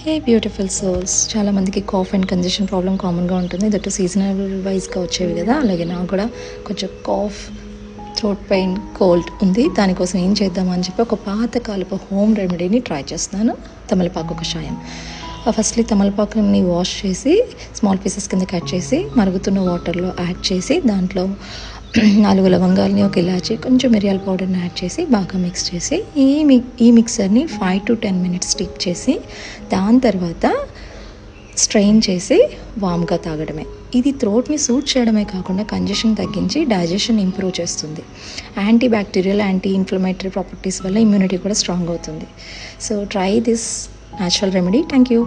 హే beautiful souls, చాలామందికి cough and congestion problem కామన్గా ఉంటుంది. దట్ సీజనల్ వైజ్గా వచ్చేవి కదా, అలాగే నాకు కూడా కొంచెం కాఫ్, థ్రోట్ పెయిన్, కోల్డ్ ఉంది. దానికోసం ఏం చేద్దామని చెప్పి ఒక పాతకాలపు హోమ్ రెమెడీని ట్రై చేస్తున్నాను, తమలపాకు కషాయం. ఫస్ట్లీ తమలపాకుని వాష్ చేసి స్మాల్ పీసెస్ కింద కట్ చేసి మరుగుతున్న వాటర్లో యాడ్ చేసి దాంట్లో 4 లవంగాల్ని, ఒక ఇలాచి, కొంచెం మిరియాల పౌడర్ని యాడ్ చేసి బాగా మిక్స్ చేసి ఈ మిక్సర్ని 5 to 10 minutes స్టీప్ చేసి దాని తర్వాత స్ట్రెయిన్ చేసి వామ్గా తాగడమే. ఇది థ్రోట్ని సూట్ చేయడమే కాకుండా కంజెషన్ తగ్గించి డైజెషన్ ఇంప్రూవ్ చేస్తుంది. Anti bacterial, anti inflammatory properties వల్ల ఇమ్యూనిటీ కూడా స్ట్రాంగ్ అవుతుంది. So try this natural remedy. Thank you.